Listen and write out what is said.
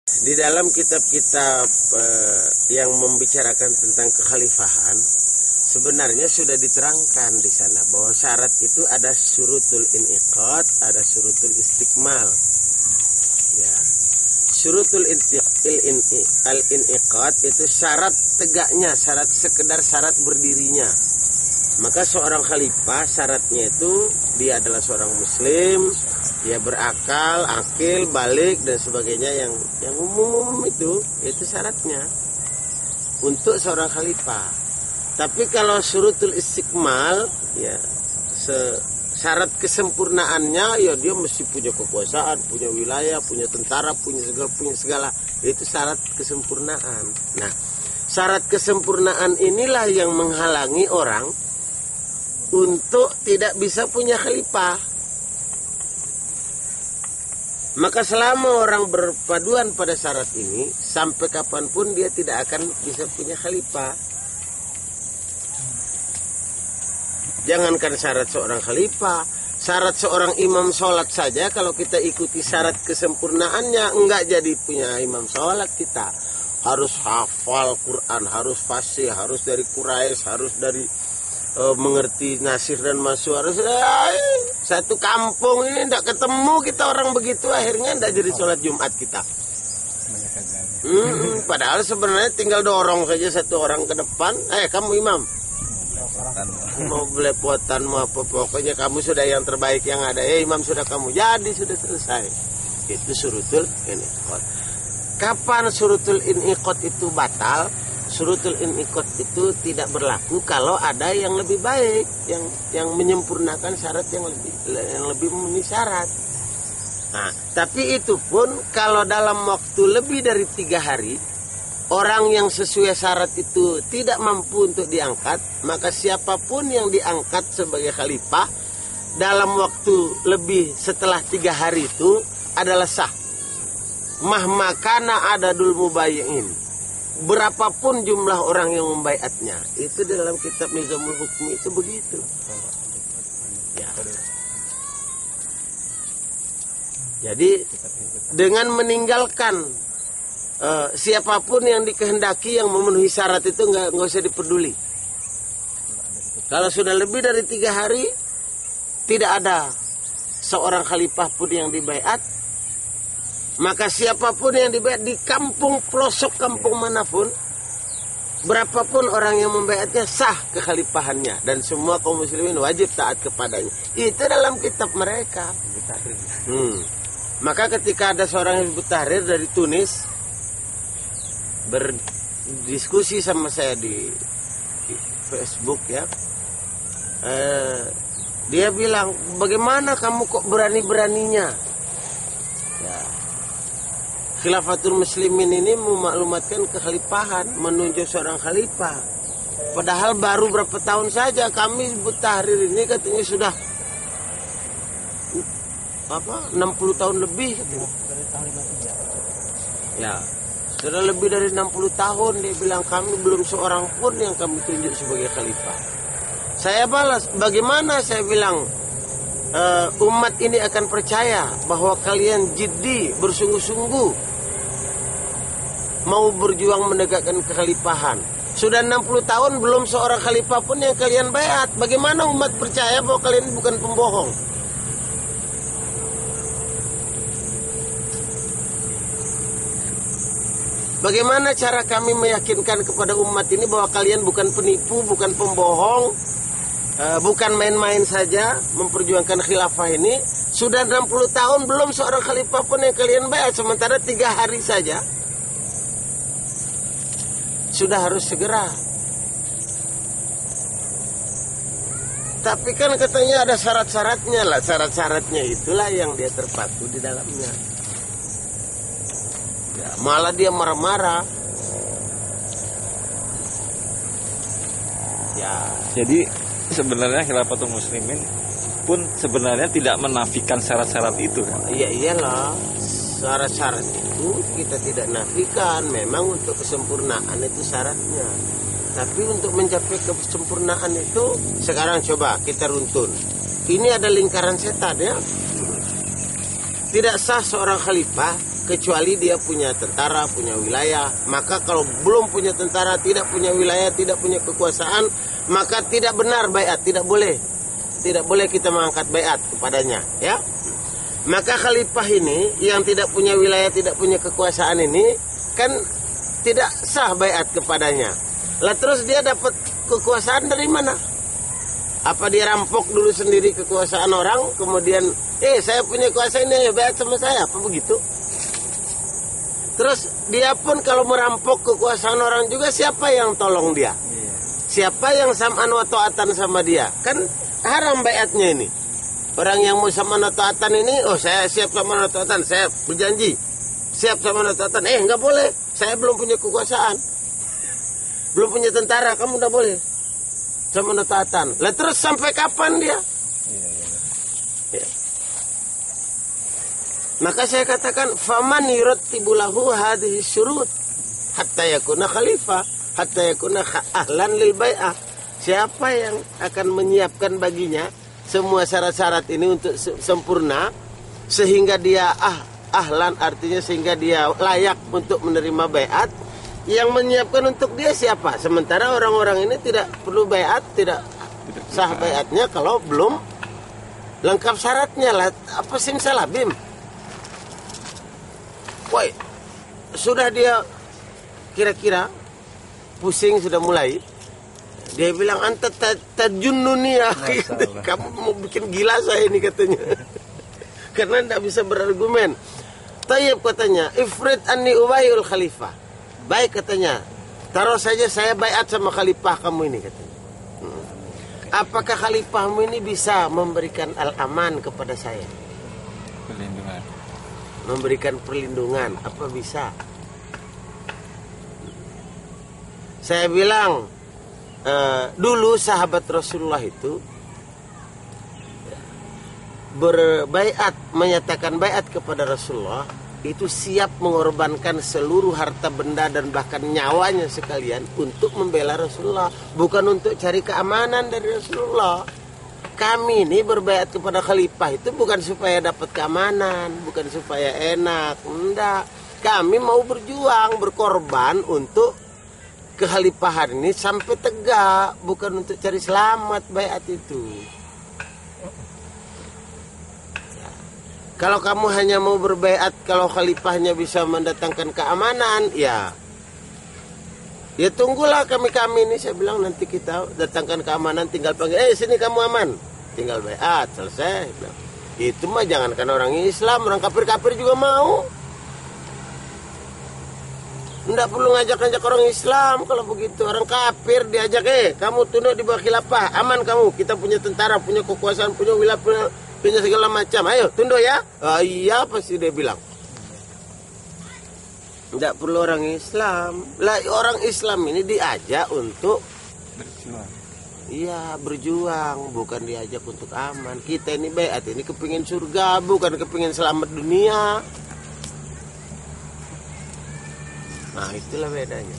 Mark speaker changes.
Speaker 1: Di dalam kitab-kitab yang membicarakan tentang kekhalifahan, sebenarnya sudah diterangkan di sana bahwa syarat itu ada syurutul iniqad, ada syurutul istiqmal. Ya. Syurutul iniqad itu syarat tegaknya, syarat sekedar syarat berdirinya. Maka seorang khalifah syaratnya itu dia adalah seorang muslim, dia berakal, akil, balik dan sebagainya yang umum itu syaratnya untuk seorang khalifah. Tapi kalau syurutul istiqmal, ya syarat kesempurnaannya ya dia mesti punya kekuasaan, punya wilayah, punya tentara, punya segala itu syarat kesempurnaan. Nah, syarat kesempurnaan inilah yang menghalangi orang untuk tidak bisa punya khalifah. Maka selama orang berpaduan pada syarat ini, sampai kapanpun dia tidak akan bisa punya khalifah. Jangankan syarat seorang khalifah, syarat seorang imam sholat saja kalau kita ikuti syarat kesempurnaannya, enggak jadi punya imam sholat kita. Harus hafal Quran, harus fasih, harus dari Quraisy, harus dari mengerti nasir dan masuk, harus satu kampung ini tidak ketemu kita orang begitu, akhirnya tidak jadi sholat Jumat kita. Padahal sebenarnya tinggal dorong saja satu orang ke depan, kamu imam, mau belepotan mau apa, pokoknya kamu sudah yang terbaik yang ada, imam sudah kamu jadi, sudah selesai. Itu syurutul iniqad. Kapan syurutul iniqad itu batal? Syurutul iniqad itu tidak berlaku kalau ada yang lebih baik, yang menyempurnakan syarat yang lebih memenuhi syarat. Nah, tapi itu pun kalau dalam waktu lebih dari 3 hari orang yang sesuai syarat itu tidak mampu untuk diangkat, maka siapapun yang diangkat sebagai khalifah dalam waktu lebih setelah 3 hari itu adalah sah. Mahmakana adadul mubayyin, berapapun jumlah orang yang membaiatnya, itu dalam kitab Nizamul Hukmi itu begitu. Ya. Jadi dengan meninggalkan siapapun yang dikehendaki yang memenuhi syarat itu nggak usah dipeduli. Kalau sudah lebih dari 3 hari tidak ada seorang khalifah pun yang dibaiat, maka siapapun yang dibaiat di kampung pelosok kampung manapun, berapapun orang yang membaiatnya sah kekhalifahannya dan semua kaum muslimin wajib taat kepadanya. Itu dalam kitab mereka. Maka ketika ada seorang Hizbut Tahrir dari Tunis berdiskusi sama saya di Facebook ya, dia bilang, bagaimana kamu kok berani-beraninya ya, Khilafatul Muslimin ini memaklumatkan kekhalifahan, menunjuk seorang khalifah. Padahal baru berapa tahun saja kami Hizbut Tahrir ini katanya sudah 60 tahun lebih katanya. Ya, sudah lebih dari 60 tahun dia bilang kami belum seorang pun yang kami tunjuk sebagai khalifah. Saya balas, bagaimana saya bilang umat ini akan percaya bahwa kalian jiddi, bersungguh-sungguh mau berjuang menegakkan kekhalifahan. Sudah 60 tahun belum seorang khalifah pun yang kalian baiat. Bagaimana umat percaya bahwa kalian bukan pembohong? Bagaimana cara kami meyakinkan kepada umat ini bahwa kalian bukan penipu, bukan pembohong, bukan main-main saja memperjuangkan khilafah ini? Sudah 60 tahun belum seorang khalifah pun yang kalian baiat, sementara 3 hari saja sudah harus segera. Tapi kan katanya ada syarat-syaratnya lah. Syarat-syaratnya itulah yang dia terpaku di dalamnya. Ya, malah dia marah-marah. Ya.
Speaker 2: Jadi sebenarnya Khilafatul Muslimin pun sebenarnya tidak menafikan syarat-syarat itu kan?
Speaker 1: Iya iyalah. Syarat-syarat itu kita tidak nafikan, memang untuk kesempurnaan itu syaratnya. Tapi untuk mencapai kesempurnaan itu, sekarang coba kita runtun. Ini ada lingkaran setan ya. tidak sah seorang khalifah kecuali dia punya tentara, punya wilayah. Maka kalau belum punya tentara, tidak punya wilayah, tidak punya kekuasaan, maka tidak benar baiat, tidak boleh. Tidak boleh kita mengangkat baiat kepadanya, ya. Maka khalifah ini yang tidak punya wilayah, tidak punya kekuasaan ini kan tidak sah baiat kepadanya. Lah terus dia dapat kekuasaan dari mana? Apa dia rampok dulu sendiri kekuasaan orang, kemudian saya punya kuasa ini, ya baiat sama saya, apa begitu? Terus dia pun kalau merampok kekuasaan orang juga, siapa yang tolong dia? Siapa yang sam'an wa ta'atan sama dia? Kan haram baiatnya ini. Orang yang mau sam'an wa ta'atan ini, saya siap sam'an wa ta'atan, saya berjanji siap sam'an wa ta'atan. Enggak boleh, saya belum punya kekuasaan, belum punya tentara, kamu udah boleh sama taatan. Lah terus sampai kapan dia? Ya. Maka saya katakan faman yurattibu lahu hadhihi syurut hatta yakuna khalifah, hatta yakuna ahlan lil bai'ah. Siapa yang akan menyiapkan baginya semua syarat-syarat ini untuk sempurna sehingga dia ahlan, artinya sehingga dia layak untuk menerima baiat. Yang menyiapkan untuk dia siapa? Sementara orang-orang ini tidak perlu baiat, tidak sah baiatnya kalau belum lengkap syaratnya lah. Apa simsalabim? Woi, sudah dia kira-kira pusing, sudah mulai. Dia bilang anta tajunnuni ya. Kamu mau bikin gila saya ini katanya. Karena tidak bisa berargumen. Tayyib katanya, ifrid anni ubayul khalifah. Baik katanya, taruh saja saya baiat sama khalifah kamu ini katanya. Apakah khalifahmu ini bisa memberikan al-aman kepada saya?
Speaker 2: Perlindungan.
Speaker 1: Memberikan perlindungan, apa bisa? Saya bilang, dulu sahabat Rasulullah itu berbaiat, menyatakan baiat kepada Rasulullah, itu siap mengorbankan seluruh harta benda dan bahkan nyawanya sekalian untuk membela Rasulullah, bukan untuk cari keamanan dari Rasulullah. Kami ini berbaiat kepada khalifah itu bukan supaya dapat keamanan, bukan supaya enak, enggak. Kami mau berjuang, berkorban untuk kekhalifahan ini sampai tegak, bukan untuk cari selamat baiat itu. Kalau kamu hanya mau berbaiat kalau khalifahnya bisa mendatangkan keamanan, ya tunggulah kami ini. Saya bilang nanti kita datangkan keamanan, tinggal panggil, sini kamu aman, tinggal baiat, selesai. Itu mah jangankan orang Islam, orang kafir juga mau. Nggak perlu ngajak-ngajak orang Islam kalau begitu. Orang kafir diajak, kamu tunduk di bawah khilafah, aman kamu, kita punya tentara, punya kekuasaan, punya wilayah, punya segala macam, ayo tunduk ya. Iya pasti dia bilang. Tidak perlu orang Islam. Lah orang Islam ini diajak untuk
Speaker 2: berjuang.
Speaker 1: Iya berjuang, bukan diajak untuk aman. Kita ini baiat ini kepingin surga, bukan kepingin selamat dunia. Nah itulah bedanya.